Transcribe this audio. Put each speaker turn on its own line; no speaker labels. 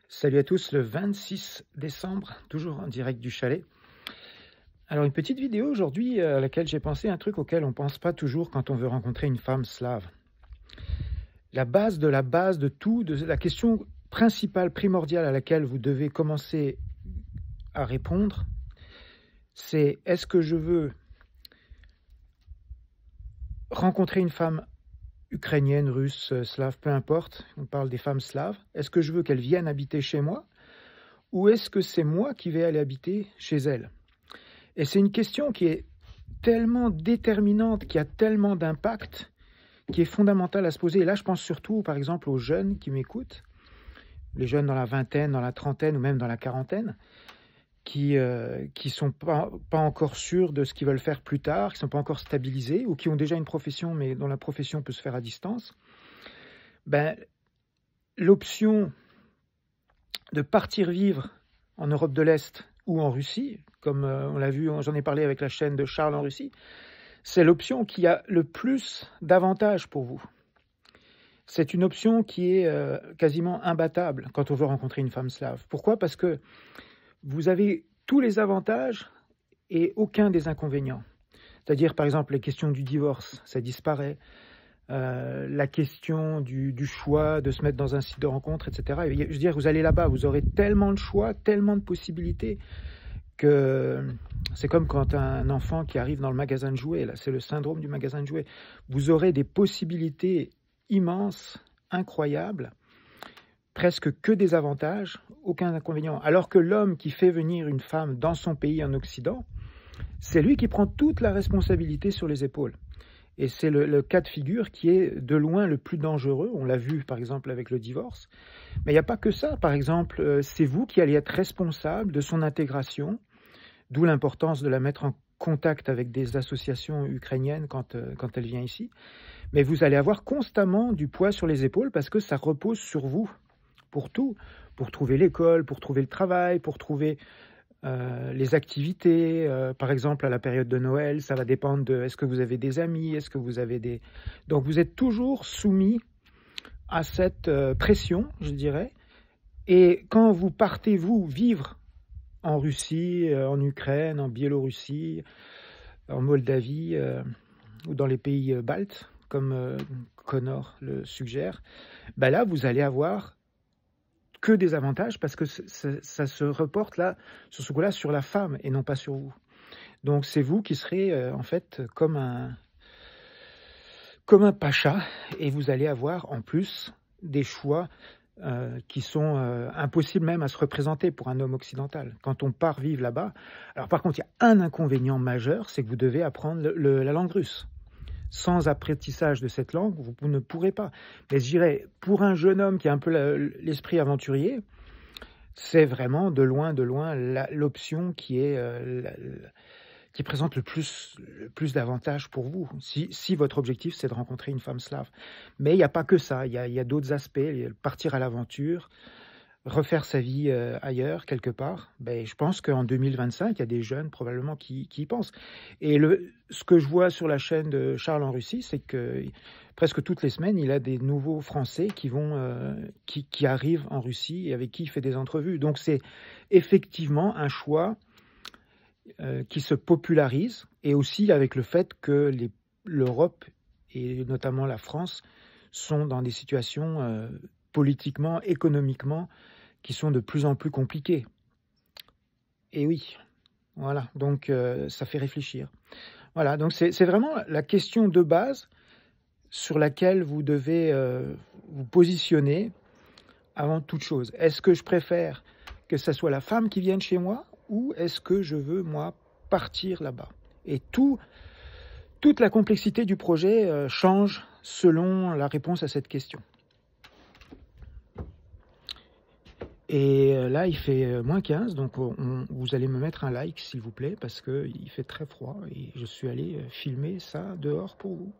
Salut à tous, le 26 décembre, toujours en direct du chalet. Alors une petite vidéo aujourd'hui à laquelle j'ai pensé un truc auquel on ne pense pas toujours quand on veut rencontrer une femme slave. La base de tout, de la question principale, primordiale à laquelle vous devez commencer à répondre, c'est est-ce que je veux rencontrer une femme ukrainienne, russe, slave, peu importe, on parle des femmes slaves, est-ce que je veux qu'elles viennent habiter chez moi ou est-ce que c'est moi qui vais aller habiter chez elles? Et c'est une question qui est tellement déterminante, qui a tellement d'impact, qui est fondamentale à se poser. Et là, je pense surtout, par exemple, aux jeunes qui m'écoutent, les jeunes dans la vingtaine, dans la trentaine ou même dans la quarantaine, qui sont pas encore sûrs de ce qu'ils veulent faire plus tard, qui sont pas encore stabilisés ou qui ont déjà une profession, mais dont la profession peut se faire à distance. Ben, l'option de partir vivre en Europe de l'Est ou en Russie, comme on l'a vu, j'en ai parlé avec la chaîne de Charles en Russie, c'est l'option qui a le plus d'avantages pour vous. C'est une option qui est quasiment imbattable quand on veut rencontrer une femme slave. Pourquoi? Parce que vous avez tous les avantages et aucun des inconvénients. C'est-à-dire, par exemple, les questions du divorce, ça disparaît. La question du choix de se mettre dans un site de rencontre, etc. Et je veux dire, vous allez là-bas, vous aurez tellement de choix, tellement de possibilités, que c'est comme quand un enfant qui arrive dans le magasin de jouets, là, c'est le syndrome du magasin de jouets. Vous aurez des possibilités immenses, incroyables, presque que des avantages, aucun inconvénient. Alors que l'homme qui fait venir une femme dans son pays en Occident, c'est lui qui prend toute la responsabilité sur les épaules. Et c'est le cas de figure qui est de loin le plus dangereux. On l'a vu par exemple avec le divorce. Mais il n'y a pas que ça. Par exemple, c'est vous qui allez être responsable de son intégration, d'où l'importance de la mettre en contact avec des associations ukrainiennes quand elle vient ici. Mais vous allez avoir constamment du poids sur les épaules parce que ça repose sur vous pour tout. Pour trouver l'école, pour trouver le travail, pour trouver les activités, par exemple à la période de Noël, ça va dépendre de est-ce que vous avez des amis, est-ce que vous avez des... Donc vous êtes toujours soumis à cette pression, je dirais. Et quand vous partez, vous, vivre en Russie, en Ukraine, en Biélorussie, en Moldavie ou dans les pays baltes, comme Connor le suggère, ben là, vous allez avoir que des avantages parce que ça se reporte là, sur ce coup-là, sur la femme et non pas sur vous. Donc c'est vous qui serez en fait comme un pacha et vous allez avoir en plus des choix qui sont impossibles même à se représenter pour un homme occidental. Quand on part vivre là-bas, alors par contre il y a un inconvénient majeur, c'est que vous devez apprendre la langue russe. Sans apprentissage de cette langue, vous ne pourrez pas. Mais je dirais, pour un jeune homme qui a un peu l'esprit aventurier, c'est vraiment de loin l'option qui présente le plus d'avantages pour vous, si votre objectif c'est de rencontrer une femme slave. Mais il n'y a pas que ça, il y a d'autres aspects, partir à l'aventure, refaire sa vie ailleurs, quelque part. Ben, je pense qu'en 2025, il y a des jeunes probablement qui y pensent. Et ce que je vois sur la chaîne de Charles en Russie, c'est que presque toutes les semaines, il a des nouveaux Français qui arrivent en Russie et avec qui il fait des entrevues. Donc c'est effectivement un choix qui se popularise, et aussi avec le fait que l'Europe, et notamment la France, sont dans des situations politiquement, économiquement, qui sont de plus en plus compliquées. Et oui, voilà, donc ça fait réfléchir. Voilà, donc c'est vraiment la question de base sur laquelle vous devez vous positionner avant toute chose. Est-ce que je préfère que ce soit la femme qui vienne chez moi ou est-ce que je veux, moi, partir là-bas? Et toute la complexité du projet change selon la réponse à cette question. Et là, il fait moins 15, donc vous allez me mettre un like, s'il vous plaît, parce qu'il fait très froid et je suis allé filmer ça dehors pour vous.